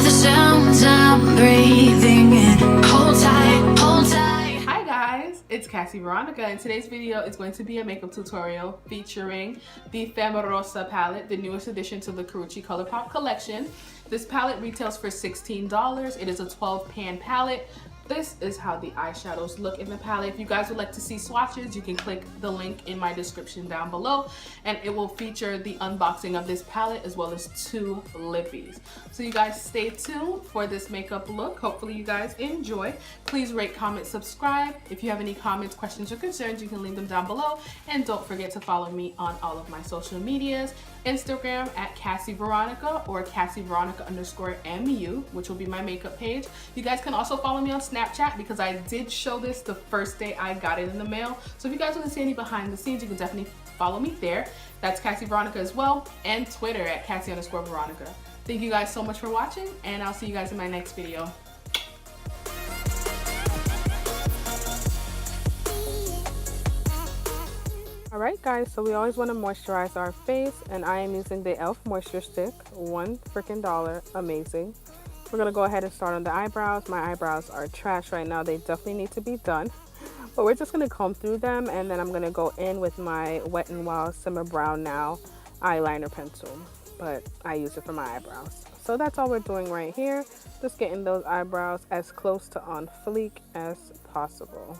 the sounds I'm breathing in. Hold tight, hold tight. Hi guys, it's Cassie Veronica, and today's video is going to be a makeup tutorial featuring the Fem Rosa palette, the newest addition to the Karrueche Colourpop collection. This palette retails for $16. It is a 12 pan palette. This is how the eyeshadows look in the palette. If you guys would like to see swatches, you can click the link in my description down below, and it will feature the unboxing of this palette as well as 2 lippies. So you guys stay tuned for this makeup look. Hopefully you guys enjoy. Please rate, comment, subscribe. If you have any comments, questions, or concerns, you can leave them down below. And don't forget to follow me on all of my social medias. Instagram at Cassie Veronica or Cassie Veronica_MU, which will be my makeup page. You guys can also follow me on Snapchat because I did show this the first day I got it in the mail. So if you guys want to see any behind the scenes, you can definitely follow me there. That's Cassie Veronica as well, and Twitter at Cassie_Veronica. Thank you guys so much for watching, and I'll see you guys in my next video. Alright guys, so we always want to moisturize our face, and I am using the e.l.f. moisture stick. $1 amazing. We're going to go ahead and start on the eyebrows. My eyebrows are trash right now. They definitely need to be done. But we're just going to comb through them, and then I'm going to go in with my Wet n Wild Simmer Brown Now eyeliner pencil. But I use it for my eyebrows. So that's all we're doing right here. Just getting those eyebrows as close to on fleek as possible.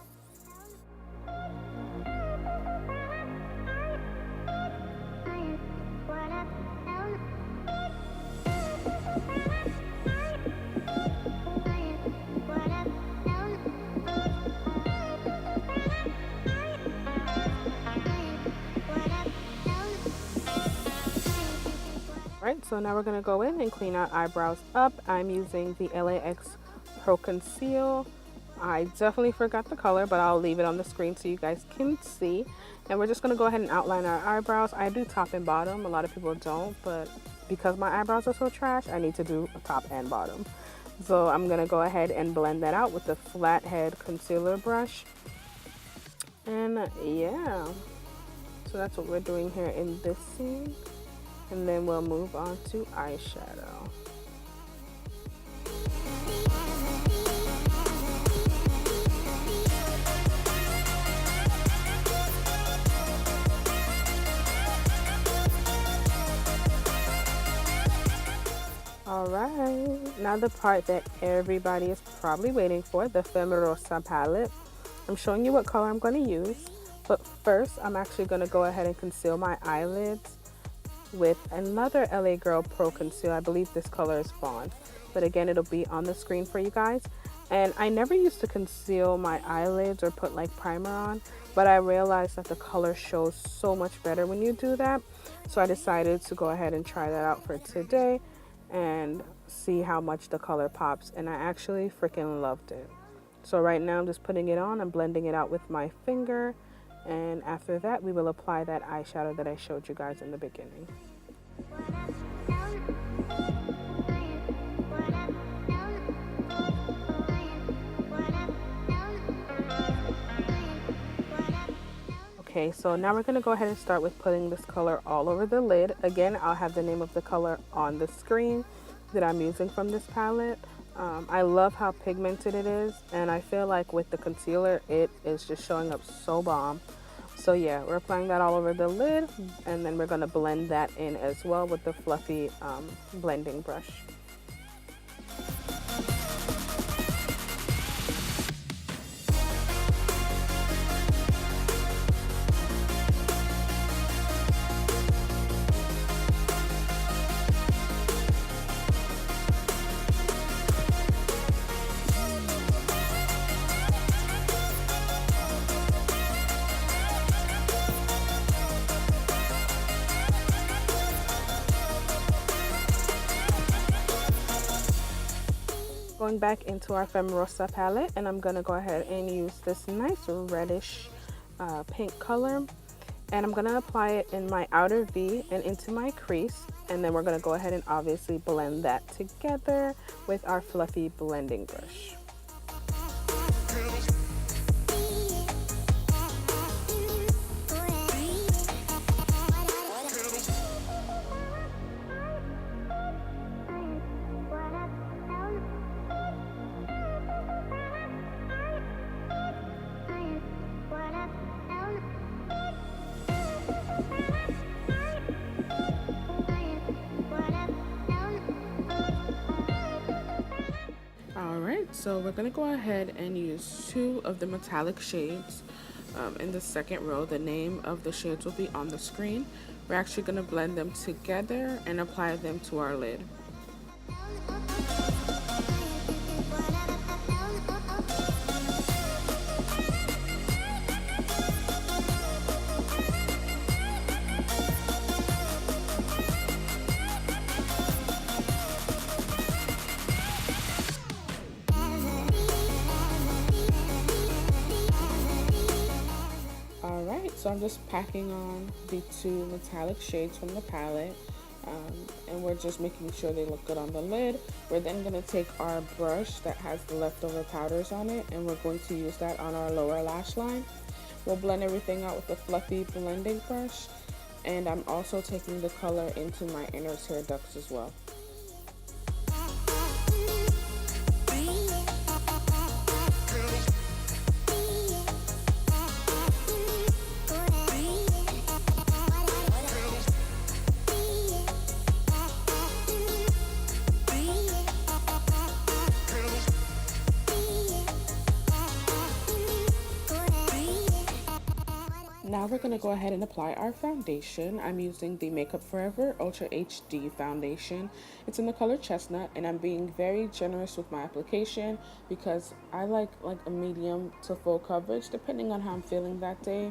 Right, so now we're going to go in and clean our eyebrows up. I'm using the LAX Pro Conceal. I definitely forgot the color, but I'll leave it on the screen so you guys can see. And we're just going to go ahead and outline our eyebrows. I do top and bottom. A lot of people don't, but because my eyebrows are so trash, I need to do a top and bottom. So I'm going to go ahead and blend that out with the flathead concealer brush. And yeah, so that's what we're doing here in this scene. And then we'll move on to eyeshadow. Alright, now the part that everybody is probably waiting for, the Fem Rosa palette. I'm showing you what color I'm going to use, but first I'm actually going to go ahead and conceal my eyelids with another LA Girl Pro Conceal. I believe this color is Fawn, but again, it'll be on the screen for you guys. And I never used to conceal my eyelids or put like primer on, but I realized that the color shows so much better when you do that. So I decided to go ahead and try that out for today and see how much the color pops, and I actually freaking loved it. So right now I'm just putting it on and blending it out with my finger. And after that, we will apply that eyeshadow that I showed you guys in the beginning. Okay, so now we're going to go ahead and start with putting this color all over the lid. Again, I'll have the name of the color on the screen that I'm using from this palette. I love how pigmented it is, and I feel like with the concealer, it is just showing up so bomb. So yeah, we're applying that all over the lid, and then we're going to blend that in as well with the fluffy blending brush. Going back into our Fem Rosa palette, and I'm going to go ahead and use this nice reddish pink color, and I'm going to apply it in my outer V and into my crease, and then we're going to go ahead and obviously blend that together with our fluffy blending brush. So we're going to go ahead and use 2 of the metallic shades in the second row. The name of the shades will be on the screen. We're actually going to blend them together and apply them to our lid. Alright, so I'm just packing on the 2 metallic shades from the palette, and we're just making sure they look good on the lid. We're then going to take our brush that has the leftover powders on it, and we're going to use that on our lower lash line. We'll blend everything out with a fluffy blending brush, and I'm also taking the color into my inner tear ducts as well. Now we're going to go ahead and apply our foundation. I'm using the Makeup Forever Ultra HD foundation. It's in the color Chestnut, and I'm being very generous with my application because I like a medium to full coverage depending on how I'm feeling that day.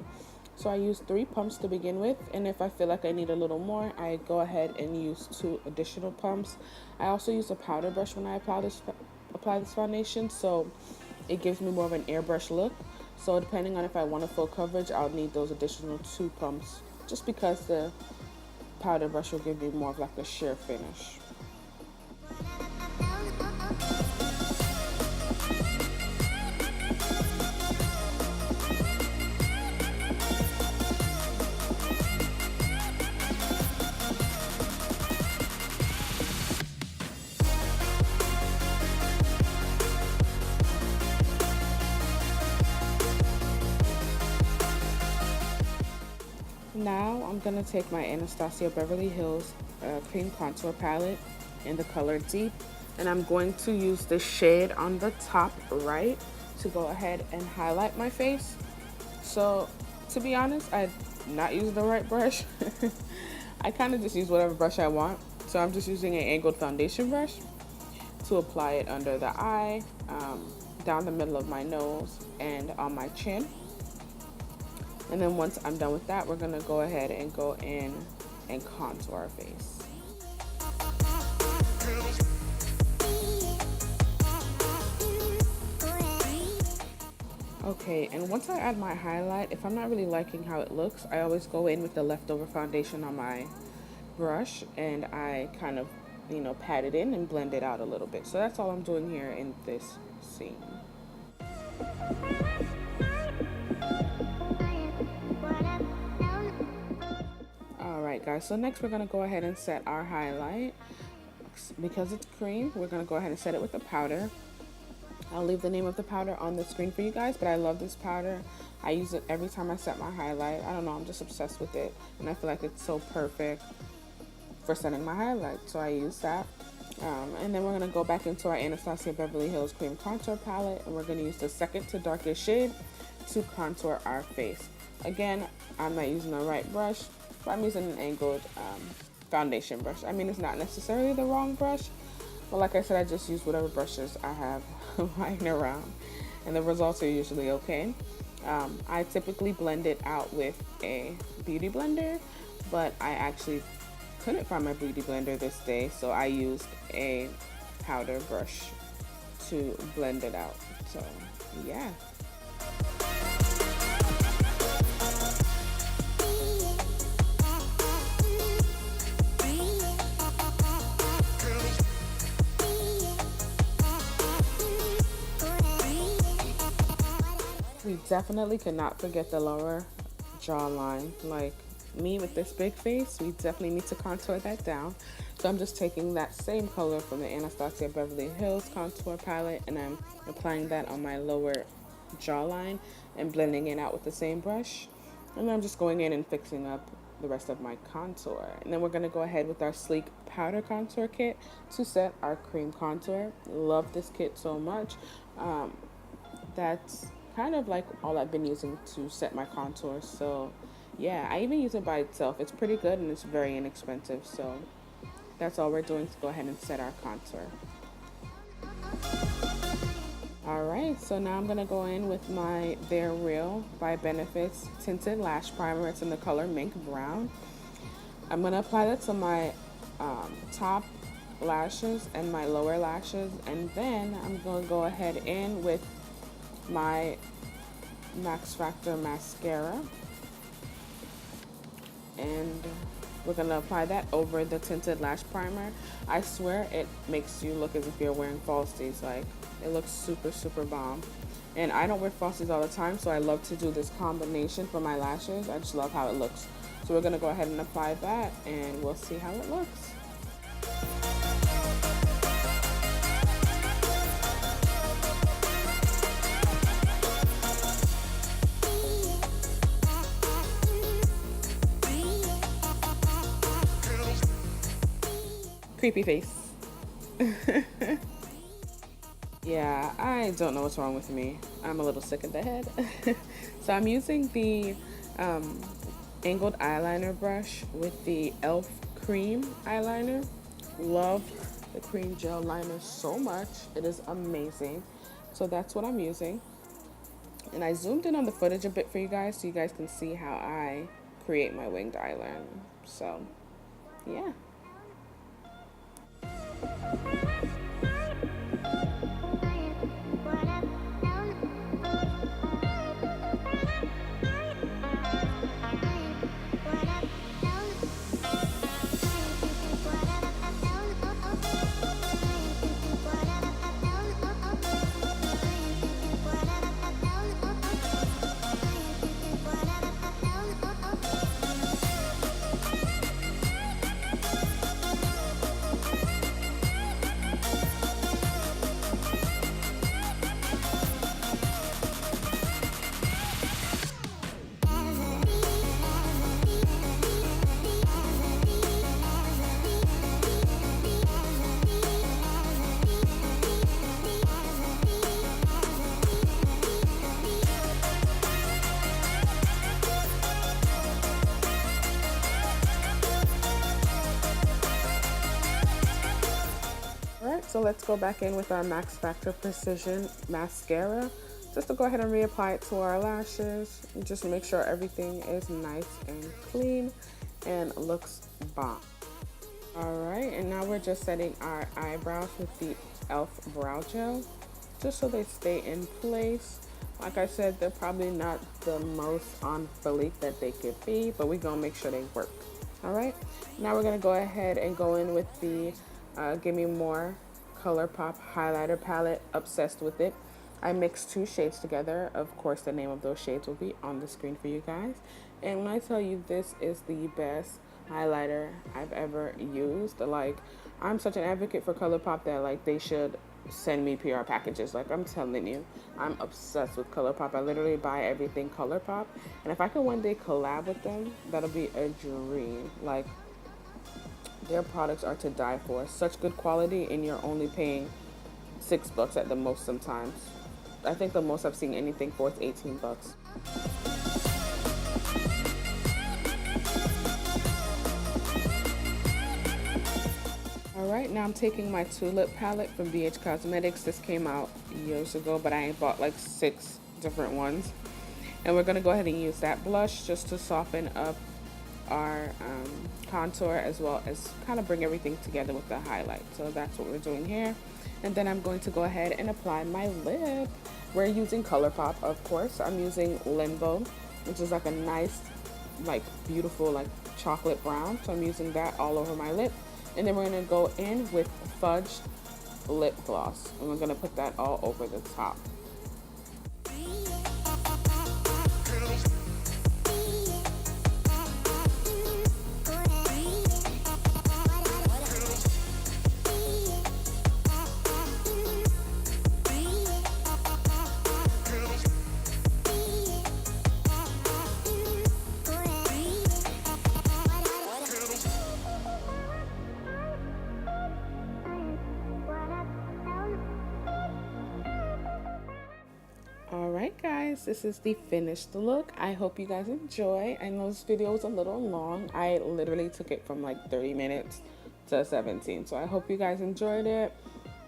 So I use 3 pumps to begin with, and if I feel like I need a little more, I go ahead and use 2 additional pumps. I also use a powder brush when I apply this foundation, so it gives me more of an airbrush look. So depending on if I want a full coverage, I'll need those additional 2 pumps, just because the powder brush will give you more of like a sheer finish. Now I'm going to take my Anastasia Beverly Hills cream contour palette in the color Deep, and I'm going to use the shade on the top right to go ahead and highlight my face. So to be honest, I not use the right brush. I kind of just use whatever brush I want. So I'm just using an angled foundation brush to apply it under the eye, down the middle of my nose, and on my chin. And then once I'm done with that, we're gonna go ahead and go in and contour our face. Okay, and once I add my highlight, if I'm not really liking how it looks, I always go in with the leftover foundation on my brush, and I kind of, pat it in and blend it out a little bit. So that's all I'm doing here in this scene. Alright guys, so next we're going to go ahead and set our highlight. Because it's cream, we're going to go ahead and set it with the powder. I'll leave the name of the powder on the screen for you guys, but I love this powder. I use it every time I set my highlight. I don't know, I'm just obsessed with it, and I feel like it's so perfect for setting my highlight, so I use that. And then we're going to go back into our Anastasia Beverly Hills Cream Contour Palette, and we're going to use the second to darkest shade to contour our face. Again, I'm not using the right brush, but I'm using an angled foundation brush. I mean, it's not necessarily the wrong brush, but like I said, I just use whatever brushes I have lying around, and the results are usually okay. I typically blend it out with a beauty blender, but I actually couldn't find my beauty blender this day, so I used a powder brush to blend it out. So yeah. We definitely cannot forget the lower jawline. Like me with this big face, we definitely need to contour that down. So I'm just taking that same color from the Anastasia Beverly Hills contour palette, and I'm applying that on my lower jawline and blending it out with the same brush. And then I'm just going in and fixing up the rest of my contour. And then we're going to go ahead with our sleek powder contour kit to set our cream contour. Love this kit so much. That's kind of like all I've been using to set my contour. So yeah, I even use it by itself. It's pretty good and it's very inexpensive. So that's all we're doing to go ahead and set our contour. Alright, so now I'm going to go in with my They're Real by Benefits Tinted Lash Primer. It's in the color Mink Brown. I'm going to apply that to my top lashes and my lower lashes, and then I'm going to go ahead in with my Max Factor mascara, and we're going to apply that over the tinted lash primer. I swear it makes you look as if you're wearing falsies. Like, it looks super, super bomb. And I don't wear falsies all the time, so I love to do this combination for my lashes. I just love how it looks. So we're going to go ahead and apply that, and we'll see how it looks. Creepy face. Yeah, I don't know what's wrong with me. I'm a little sick in the head. So I'm using the angled eyeliner brush with the e.l.f. cream eyeliner. Love the cream gel liner so much. It is amazing. So that's what I'm using. And I zoomed in on the footage a bit for you guys so you guys can see how I create my winged eyeliner. So, yeah. So let's go back in with our Max Factor Precision mascara just to go ahead and reapply it to our lashes and just make sure everything is nice and clean and looks bomb. Alright, and now we're just setting our eyebrows with the e.l.f. brow gel just so they stay in place. Like I said, they're probably not the most on fleek that they could be, but we're gonna make sure they work. Alright, now we're gonna go ahead and go in with the Give Me More Colourpop highlighter palette. Obsessed with it. I mixed two shades together. Of course, the name of those shades will be on the screen for you guys. And when I tell you this is the best highlighter I've ever used, like, I'm such an advocate for Colourpop that, like, they should send me PR packages. Like, I'm telling you, I'm obsessed with Colourpop. I literally buy everything Colourpop, and if I could one day collab with them, that'll be a dream. Like, their products are to die for. Such good quality, and you're only paying $6 at the most sometimes. I think the most I've seen anything for is $18. Alright, now I'm taking my Tulip palette from BH Cosmetics. This came out years ago, but I bought like 6 different ones. And we're going to go ahead and use that blush just to soften up our contour, as well as kind of bring everything together with the highlight. So that's what we're doing here. And then I'm going to go ahead and apply my lip. We're using Colourpop, of course. I'm using Limbo, which is like a nice, like, beautiful, like, chocolate brown. So I'm using that all over my lip. And then we're going to go in with Fudg'd lip gloss, and we're going to put that all over the top. Alright guys, this is the finished look. I hope you guys enjoy. I know this video was a little long. I literally took it from like 30 minutes to 17. So I hope you guys enjoyed it.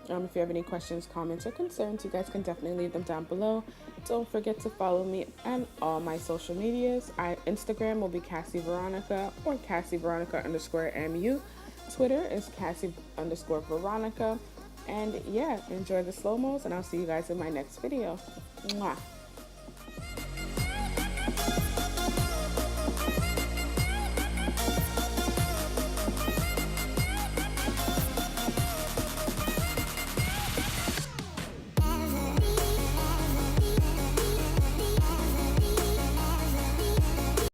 If you have any questions, comments, or concerns, you guys can definitely leave them down below. Don't forget to follow me on all my social medias. Instagram will be Cassie Veronica or Cassie Veronica _MU. Twitter is Cassie _Veronica. And yeah, enjoy the slow-mos, and I'll see you guys in my next video. Mwah.